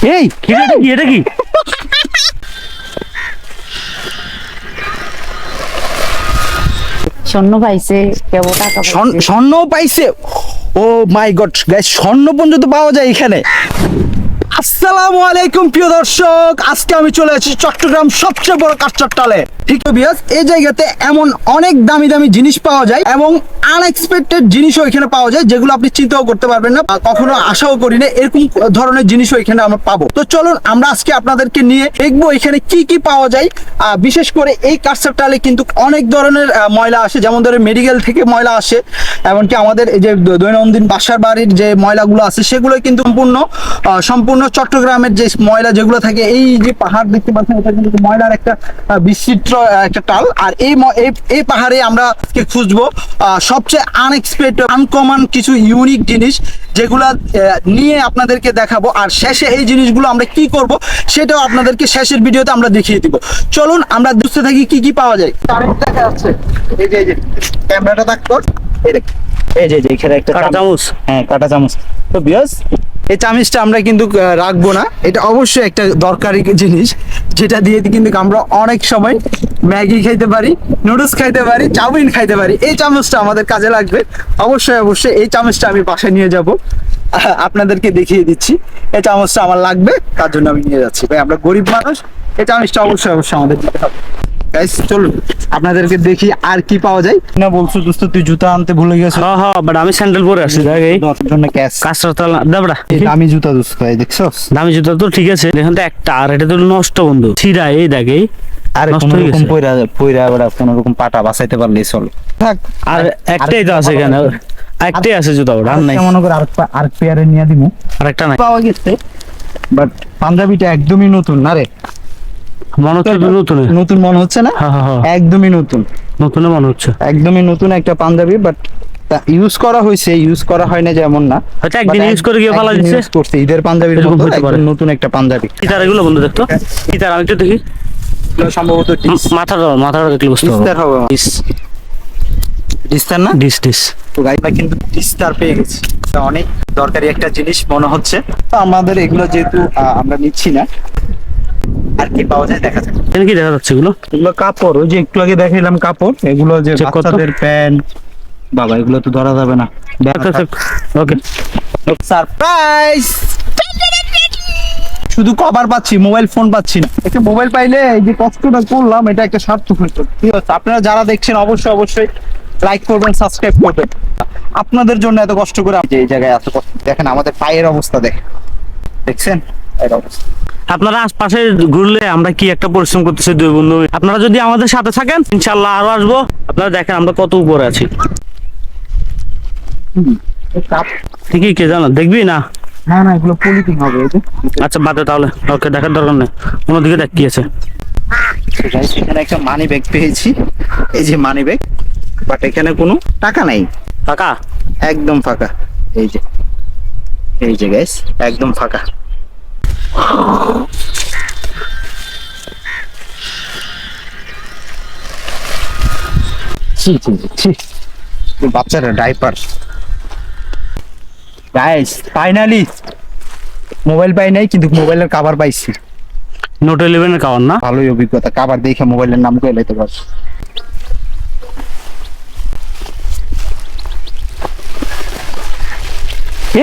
এই এটা কি স্বর্ণ পাইছে, কেবল টাকা পাইছে। স্বর্ণ পাইছে? ও মাই গড গাইস, স্বর্ণ পর্যন্ত পাওয়া যায় এখানে। আসসালামু আলাইকুম প্রিয় দর্শক, আজকে আমি চলে আসছি চট্টগ্রাম সবচেয়ে বড় কাঁচরটালে। ঠিক তো বিয়াস, এই জায়গাতে এমন অনেক দামি দামি জিনিস পাওয়া যায় এবং আনএক্সপেক্টেড জিনিসও এখানে পাওয়া যায়, যেগুলো আপনি চিন্তাও করতে পারবেন না, কখনো আশাও করি না এরকম ধরনের জিনিসও এখানে আমরা পাবো। তো চলুন আমরা আজকে আপনাদেরকে নিয়ে দেখবো এখানে কি কি পাওয়া যায়। বিশেষ করে এই কাঁচরটালে কিন্তু অনেক ধরনের ময়লা আসে, যেমন ধরে মেডিকেল থেকে ময়লা আসে, এমনকি আমাদের এই যে দৈনন্দিন বাসার বাড়ির যে ময়লাগুলো আছে সেগুলো কিন্তু সম্পূর্ণ চট্টগ্রামের যে ময়লা যেগুলো থাকে, এই যে পাহাড় দেখতে পাচ্ছেন, এটা কিন্তু ময়লার একটা বিচিত্র একটা টাল। আর এই পাহাড়ে আমরা খুঁজবো সবচেয়ে আনএক্সপেক্টেড আনকমন কিছু ইউনিক জিনিস, যেগুলা নিয়ে আপনাদেরকে দেখাবো। আর শেষে এই জিনিসগুলো আমরা কি করব সেটাও আপনাদেরকে শেষের ভিডিওতে আমরা দেখিয়ে দিব। চলুন আমরা বুঝতে থাকি কি কি পাওয়া যায়। দেখা যাচ্ছে এই যে ক্যামেরাটা থাকতো, এই যে এখানে একটা কাঁটা চামচ। হ্যাঁ, কাঁটা চামচ। তো বিয়াস, এই চামচটা আমরা কিন্তু রাখবো না, এটা অবশ্যই একটা দরকারি জিনিস, যেটা দিয়ে কিন্তু আমরা অনেক সময় ম্যাগি খাইতে পারি, নুডলস খাইতে পারি, চাউমিন খাইতে পারি। এই চামচটা আমাদের কাজে লাগবে। অবশ্যই এই চামচটা আমি বাসায় নিয়ে যাব, আপনাদেরকে দেখিয়ে দিচ্ছি। এই চামচটা আমার লাগবে, তার জন্য আমি নিয়ে যাচ্ছি। ভাই আমরা গরিব মানুষ, এই চামচটা অবশ্যই আমাদের দিতে হবে। গাইস চলুন আপনাদেরকে দেখি আর কি পাওয়া যায়। না বলছো দোস্ত, তুই জুতা আনতে ভুলে গেছিস? হ্যাঁ হ্যাঁ, বাট আমি স্যান্ডেল পরে আসছি, দেখ এই তোর জন্য ক্যাশ কাঁচরাতাল দাবড়া দামি জুতা দোস্ত, ভাই দেখছস? দামি জুতা তো ঠিক আছে, এখন তো একটা, আর এটা তো নষ্ট বন্ধু ছিড়া, এই দেখ এই আরে নষ্ট কোন হয়ে রকম গেছে। পয়রা বড় কোন রকম পাটা বাঁচাইতে পারলেই চল। থাক, আর একটাই তো আছে এখানে, একটাই আছে জুতা ওটা, আর নাই। মনে করে আর পেয়ারে নিয়ে দিমু। আর একটা নাই পাওয়া গেছে, বাট পাঞ্জাবিটা একদমই নতুন না রে। মনে হচ্ছে নতুন নতুন মনে হচ্ছে না? হ্যাঁ হ্যাঁ, একদমই নতুন, নতুন মনে হচ্ছে। একদমই নতুন একটা পাঞ্জাবি, বাট ইউজ করা হয়েছে, ইউজ করা হয় না যেমন না, হয়তো একদিন ইউজ করে গিয়ে ভালো দিচ্ছে। ইউজ করতে ঈদের পাঞ্জাবির এরকম মতো হতে পারে। একদম নতুন একটা পাঞ্জাবি। ইতার এগুলো বন্ধু দেখতো, ইতার আমি একটু দেখি, এগুলো সম্ভবত মাথাটা দেখলে বুঝতে ডিস্টার পারবো। হবে, ডিস্টার না? ডিস তো গাইবা কিন্তু ডিস্টার পেয়ে গেছি, এটা অনেক দরকারি একটা জিনিস মনে হচ্ছে। তো আমাদের এগুলো যেহেতু আমরা নিচ্ছি না, আর কি পাওয়া যায় দেখা যাক। এখানে কি দেখা যাচ্ছে এগুলো? এগুলো কাপড়, ওই যে একটু আগে দেখাইলাম কাপড়, এগুলো যে Check করতো। বাচ্চাদের প্যান্ট। বাবা এগুলো তো ধরা যাবে না। ওকে, সারপ্রাইজ! শুধু কভার পাচ্ছি, মোবাইল ফোন পাচ্ছি না। একটা মোবাইল পাইলে এই যে কষ্টটা করলাম, এটা একটা সার্থক হতো। ঠিক আছে, আপনারা যারা দেখছেন অবশ্যই লাইক করবেন, সাবস্ক্রাইব করবেন। আপনাদের জন্য এত কষ্ট করে এই জায়গায় এত কষ্ট, দেখেন আমাদের পায়ের অবস্থা, দেখছেন এর অবস্থা। আপনারা আশপাশে ঘুরলে আমরা কি একটা পরিশ্রম করতেছি দুই বন্ধু। আপনারা যদি আমাদের সাথে থাকেন ইনশাল্লাহ আরো আসবো। আপনারা দেখেন আমরা কত উপরে আছি। ঠিকই, কে জানো দেখবি না? না এগুলো পলিথিন হবে। এই যে আচ্ছা বাদে তাহলে, ওকে দেখার দরকার নেই, অন্যদিকে দেখ কি আছে। এখানে একটা মানি ব্যাগ পেয়েছি, এই যে মানি ব্যাগ, বাট এখানে কোনো টাকা নাই, ফাঁকা, একদম ফাঁকা। এই যে গাইস একদম ফাঁকা। বাচ্চারা ডাইপার। গাইস ফাইনালি মোবাইল পাই নাই, কিন্তু মোবাইলের কভার পাইছি। নোট 11 এর কাওয়ার না? ভালোই অভিজ্ঞতা, কভার দেখে মোবাইলের নাম কইলে তো বাস।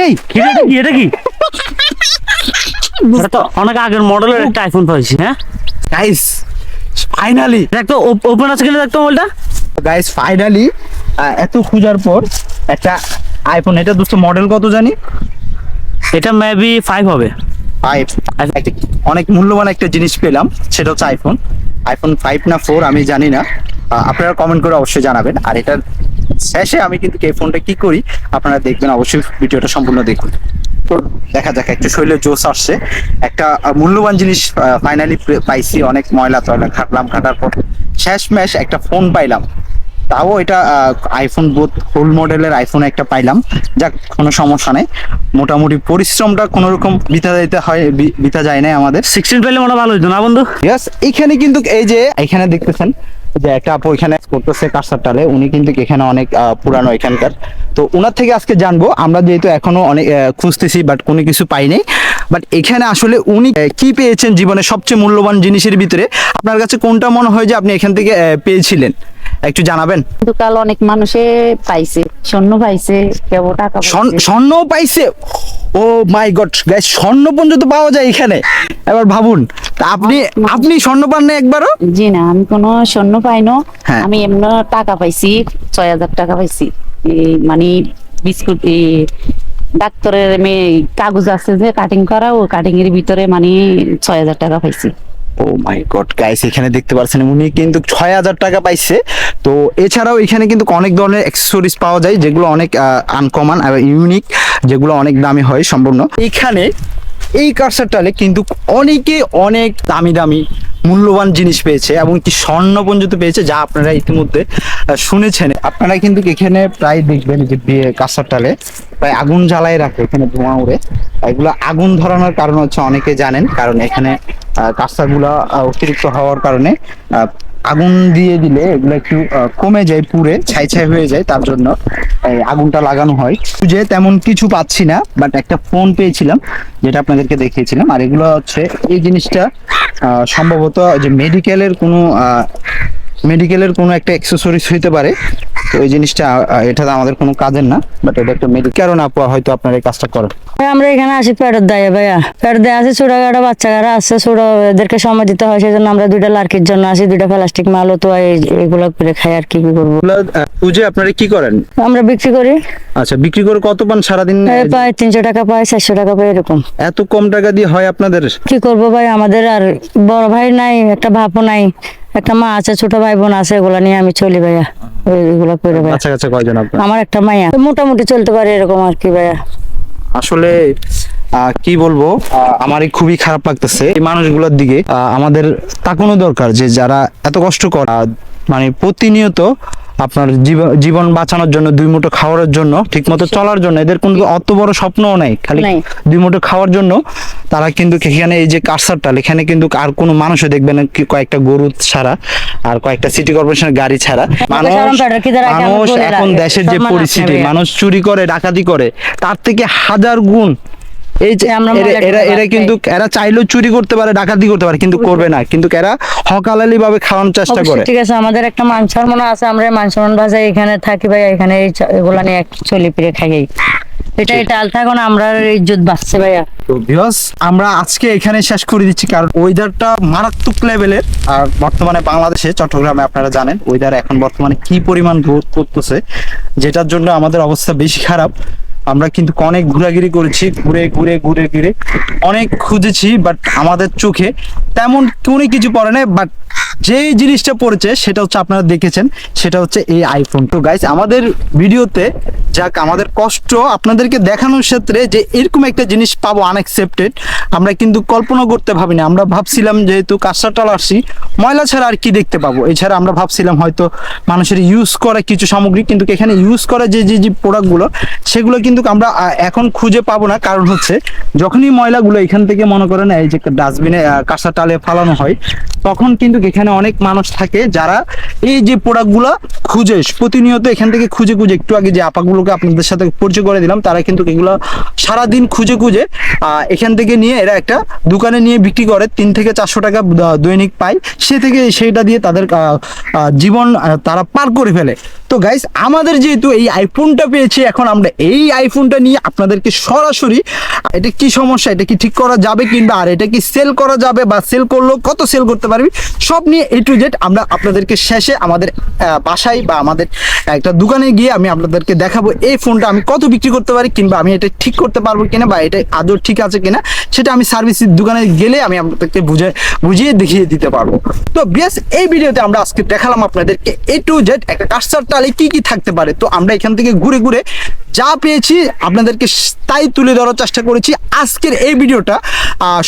এই এটা কি এটা তো অনেক আগের মডেলের একটা আইফোন পাইছি। হ্যাঁ গাইস ফাইনালি দেখ তো, ওপেন আছে কিনা দেখতো মোবাইলটা। গাইস ফাইনালি এত খোঁজার পর একটা আইফোন। এটা দোস্ত মডেল কত জানি? এটা মেবি 5 হবে। 5। অনেক মূল্যবান একটা জিনিস পেলাম, সেটা হচ্ছে আইফোন 5 না 4 আমি জানি না, আপনারা কমেন্ট করে অবশ্যই জানাবেন। আর এটার শেষে আমি কিন্তু এই ফোনটা কি করি আপনারা দেখবেন, অবশ্যই ভিডিওটা সম্পূর্ণ দেখুন। তো দেখা যাক, একটা শরীরে জোশ আসছে, একটা মূল্যবান জিনিস ফাইনালি পাইছি। অনেক ময়লা টয়লা কাটার পর শেষমেশ একটা ফোন পাইলাম, তাও এটা আইফোন বোধ ফুল মডেলের আইফোন একটা পাইলাম। যাক, কোনো সমস্যা নেই, মোটামুটি পরিশ্রমটা কোনো রকম বিতা যায় না আমাদের। 16 পেলে মনে ভালো হইতো না বন্ধু? ইয়েস, এখানে কিন্তু এই যে এখানে দেখতেছেন যে একটা আপু এখানে করতেছে কাঁচরটালে, উনি কিন্তু এখানে অনেক পুরানো এখানকার। তো ওনার থেকে আজকে জানবো আমরা, যেহেতু এখনো অনেক খুঁজতেছি বাট কোনো কিছু পাইনি। বাট এখানে আসলে উনি কি পেয়েছেন জীবনে সবচেয়ে মূল্যবান জিনিসের ভিতরে আপনার কাছে কোনটা মনে হয় যে আপনি এখান থেকে পেয়েছিলেন একটু জানাবেন। কিন্তু কাল অনেক মানুষে পাইছে, স্বর্ণ পাইছে, কেউ টাকা পাইছে। স্বর্ণও পাইছে। ও মাই গড গাইস, স্বর্ণ পর্যন্ত পাওয়া যায় এখানে। এবার ভাবুন, তা আপনি স্বর্ণ পান না একবারও? জি না, আমি কোনো স্বর্ণ পাই না। হ্যাঁ। আমি এমনি টাকা পাইছি, 6,000 টাকা পাইছি। মানে বিস্কুট, ডাক্তারের কাগজ আছে যে কাটিং করা, ও কাটিং এর ভিতরে মানে 6,000 টাকা পাইছি। ও মাই গড গাইস, এখানে দেখতে পাচ্ছেন উনি কিন্তু 6,000 টাকা পাইছে। তো এছাড়াও এখানে কিন্তু অনেক ধরনের অ্যাক্সেসরিজ পাওয়া যায় যেগুলো অনেক আনকমন আর ইউনিক, যেগুলো অনেক দামি হয় সম্পূর্ণ। এখানে এই কারসারটালে কিন্তু অনেকে অনেক দামি দামি মূল্যবান জিনিস পেয়েছে এবং কি স্বর্ণ পর্যন্ত পেয়েছে, যা আপনারা ইতিমধ্যে শুনেছেন। আপনারা কিন্তু এখানে প্রায় দেখবেন যে কারসারটালে প্রায় আগুন জ্বালায় রাখে, এখানে ধোঁয়া উড়ে। এগুলো আগুন ধরানোর কারণ হচ্ছে অনেকে জানেন, কারণ এখানে কারসারগুলো অতিরিক্ত হওয়ার কারণে আগুন দিয়ে দিলে এগুলো একটু কমে যায়, পুড়ে ছাই ছাই হয়ে যায়, তার জন্য এই আগুনটা লাগানো হয়। যে তেমন কিছু পাচ্ছি না, বাট একটা ফোন পেয়েছিলাম যেটা আপনাদেরকে দেখিয়েছিলাম। আর এগুলো হচ্ছে এই জিনিসটা সম্ভবত যে মেডিকেলের কোনো একটা অ্যাক্সেসরিজ হইতে পারে। তো এই জিনিসটা এটা আমাদের কোনো কাজের না, বাট এটা একটা মেডিকেল না, হয়তো আপনারা এই কাজটা করেন। আমরা এখানে আসি পেটের দায়ে ভাইয়া, পেট দেয়া আছে, ছোটখাটো বাচ্চারা আছে, ছোট এদেরকে সময় দিতে হয়, সেজন্য আমরা 2টা লার্কির জন্য আসি, 2টা প্লাস্টিক মালও তো এগুলো করে খাই। আর কি করবো, পুজো আপনারা কি করেন? আমরা বিক্রি করি। আচ্ছা, বিক্রি করে কত পান সারাদিন? পাই 300 টাকা, পাই 400 টাকা, পাই এরকম। এত কম টাকা দিয়ে হয় আপনাদের? কি করবো ভাই, আমাদের আর বড় ভাই নাই, একটা ভাপও নাই, একটা মা আছে, ছোট ভাই বোন আছে, এগুলা নিয়ে আমি চলি ভাইয়া, এগুলো করে ভাইয়া। আচ্ছা আচ্ছা, কয়জন আপনার? আমার একটা মাইয়া, মোটামুটি চলতে পারে এরকম আর কি ভাইয়া। আসলে কি বলবো, আমারই খুবই খারাপ লাগতেছে এই মানুষগুলোর দিকে। আমাদের তাকানো দরকার যে যারা এত কষ্ট করে, মানে প্রতিনিয়ত আপনার জীবন বাঁচানোর জন্য, 2 মুঠো খাওয়ার জন্য, ঠিক মতো চলার জন্য, এদের কোনো অত বড় স্বপ্নও নাই, খালি 2 মুঠো খাওয়ার জন্য তারা কিন্তু এখানে এই যে কারসারটা, এখানে কিন্তু আর কোনো মানুষও দেখবেন কয়েকটা গরু ছাড়া আর কয়েকটা সিটি কর্পোরেশনের গাড়ি ছাড়া। মানুষ এখন দেশের যে পরিস্থিতি, মানুষ চুরি করে, ডাকাতি করে, তার থেকে 1000 গুণ এই যে এরা কিন্তু এরা চাইলেও চুরি করতে পারে, ডাকাতি করতে পারে, কিন্তু করবে না, কিন্তু এরা হকালালি ভাবে খাওয়ানোর চেষ্টা করে। ঠিক আছে, আমাদের একটা মাংসর মনে আছে, আমরা মাংসর ভাজা এখানে থাকি ভাই, এখানে এগুলা নিয়ে চলি ফিরে খাই। এটা এখন আমরা ইজ্জত বাঁচছে ভাইয়া। তো ভিউয়ার্স, আমরা আজকে এখানে শেষ করে দিচ্ছি, কারণ ওয়েদারটা মারাত্মক লেভেলের। আর বর্তমানে বাংলাদেশে চট্টগ্রামে আপনারা জানেন ওয়েদার এখন বর্তমানে কি পরিমাণ রোদ করতেছে, যেটার জন্য আমাদের অবস্থা বেশি খারাপ। আমরা কিন্তু অনেক ঘোরাঘুরি করেছি, ঘুরে অনেক খুঁজেছি, বাট আমাদের চোখে তেমন কোনো কিছু পড়ে না। বাট যেই জিনিসটা পড়েছে সেটা হচ্ছে আপনারা দেখেছেন, সেটা হচ্ছে এই আইফোন। তো গাইস, আমাদের ভিডিওতে যাক আমাদের কষ্ট আপনাদেরকে দেখানোর ক্ষেত্রে যে এরকম একটা জিনিস পাবো আনএক্সপেক্টেড, আমরা কিন্তু কল্পনা করতে ভাবিনি। আমরা ভাবছিলাম যেহেতু কাঁসাটাল আসছি, ময়লা ছাড়া আর কি দেখতে পাবো। এছাড়া আমরা ভাবছিলাম হয়তো মানুষের ইউজ করা কিছু সামগ্রী, কিন্তু এখানে ইউজ করা যে প্রোডাক্টগুলো, সেগুলো কিন্তু আমরা এখন খুঁজে পাবো না। কারণ হচ্ছে যখনই ময়লাগুলো এখান থেকে মনে করেন এই যে ডাস্টবিনে কাঁসাটালে ফালানো হয়, তখন কিন্তু এখানে অনেক মানুষ থাকে যারা এই যে প্রোডাক্টগুলো খুঁজে প্রতিনিয়ত এখান থেকে খুঁজে একটু আগে যে আপাগুলোকে আপনাদের সাথে পরিচয় করে দিলাম, তারা কিন্তু এগুলো সারাদিন খুঁজে এখান থেকে নিয়ে এরা একটা দোকানে নিয়ে বিক্রি করে, 3 থেকে 400 টাকা দৈনিক পায়, সেইটা দিয়ে তাদের জীবন তারা পার করে ফেলে। তো গাইস, আমাদের যেহেতু এই আইফোনটা পেয়েছি, এখন আমরা এই আইফোনটা নিয়ে আপনাদেরকে সরাসরি এটা কি সমস্যা, এটা কি ঠিক করা যাবে কিংবা আর এটা কি সেল করা যাবে, বা সেল করলেও কত সেল করতে পারবি, সব নিয়ে A to Z আমরা আপনাদেরকে শেষে আমাদের বাসায় বা আমাদের একটা দোকানে গিয়ে আমি আপনাদেরকে দেখাবো এই ফোনটা আমি কত বিক্রি করতে পারি, কিংবা আমি এটা ঠিক করতে পারবো কিনা, বা এটা আদৌ ঠিক আছে কিনা, সেটা আমি সার্ভিসের দোকানে গেলে আমি আপনাদেরকে বুঝিয়ে দেখিয়ে দিতে পারবো। তো বেশ, এই ভিডিওতে আমরা আজকে দেখালাম আপনাদেরকে A to Z একটা কাঁসারটালে কি কি থাকতে পারে। তো আমরা এখান থেকে ঘুরে যা পেয়েছি আপনাদেরকে তাই তুলে ধরার চেষ্টা করেছি। আজকের এই ভিডিওটা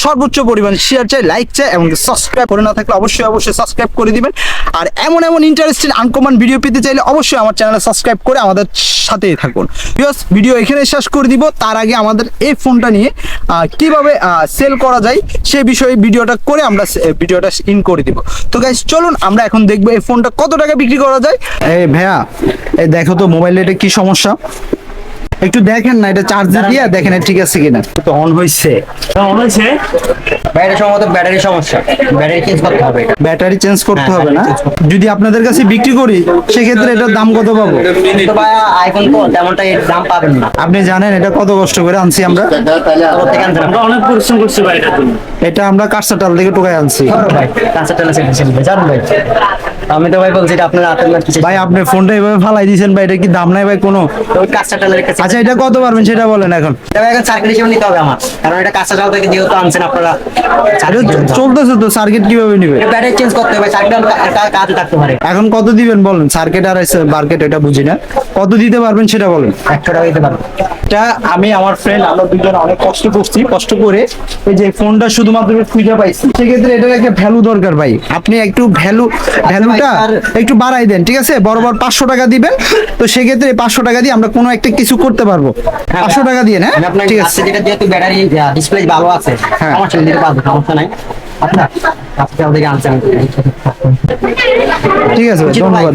সর্বোচ্চ পরিমাণে শেয়ার চাই, লাইক চাই, এবং সাবস্ক্রাইব করে না থাকলে অবশ্যই সাবস্ক্রাইব করে দিবেন। আর এমন ইন্টারেস্টিং আনকমন ভিডিও পেতে চাইলে অবশ্যই আমার চ্যানেলে সাবস্ক্রাইব করে আমাদের সাথেই থাকুন। ভিডিও এখানে শেষ করে দিব। তার আগে আমাদের এই ফোনটা নিয়ে কিভাবে সেল করা যায় সেই বিষয়ে ভিডিওটা করে আমরা ভিডিওটা ইন করে দিব। তো গাইস, চলুন আমরা এখন দেখবো এই ফোনটা কত টাকা বিক্রি করা যায়। এই ভাইয়া, এই দেখো তো মোবাইলে এটা কি সমস্যা। একটু দেখেন না, এটা চার্জে দিয়ে দেখেন এটা ঠিক আছে কিনা। তো অন হইছে। মনে হচ্ছে বাইরে সম্ভবত ব্যাটারি সমস্যা, ব্যাটারি চেঞ্জ করতে হবে এটা। ব্যাটারি চেঞ্জ করতে হবে না? যদি আপনাদের কাছে বিক্রি করি সেক্ষেত্রে এটার দাম কত পাবো? তো ভাইয়া আইফোন তো তেমনটা এর দাম পাবেন না। আপনি জানেন এটা কত কষ্ট করে আনছি আমরা? কোথা থেকে আনছেন আমরা অনেক পরিশ্রম করছি ভাই এটার জন্য। এটা আমরা কাঁচাটাল থেকে টোকাই আনছি। ধরো ভাই, কাঁচা তেল আছে জান ভাই। আমি তো ভাই বলছি এটা আপনার হাতের না কিছু। ভাই আপনি ফোনটা এভাবে ফালাই দিয়েছেন ভাই, এটা কি দাম নাই ভাই কোনো? তো ওই কাঁচা তেলের কাছে আচ্ছা এটা কত পারবেন সেটা বলেন এখন। এটা ভাই এখন সার্কিট হিসেবে নিতে হবে আমার, কারণ এটা কাঁচা চাল থেকে যেহেতু আনছেন আপনারা। এটা চলতেছে তো, সার্কিট কিভাবে নিবে? ব্যাটারি চেঞ্জ করতে হবে, সার্কিট কাজে থাকতে পারে। এখন কত দিবেন বলেন? সার্কিট আর মার্কেট এটা বুঝি না, কত দিতে পারবেন সেটা বলেন। 100 টাকা দিতে পারবো। এটা আমি আমার ফ্রেন্ড আমরা দুজন অনেক কষ্ট করছি, কষ্ট করে এই যে ফোনটা শুধুমাত্র খুঁজে পাইছি। সেক্ষেত্রে এটার একটা ভ্যালু দরকার ভাই, আপনি একটু ভ্যালুটা একটু বাড়াই দেন, ঠিক আছে? বরাবর 500 টাকা দিবেন, তো সেক্ষেত্রে 500 টাকা দিয়ে আমরা কোনো একটা কিছু করতে পারবো। 500 টাকা দিয়ে না, আমি আপনার ঠিক কাছে আছে? যেটা যেহেতু ব্যাটারি ডিসপ্লে ভালো আছে, হ্যাঁ। সমস্যা দিতে পারবো, সমস্যা নাই। আপনার কাছে থেকে আনছেন। ঠিক আছে ভাই, ধন্যবাদ।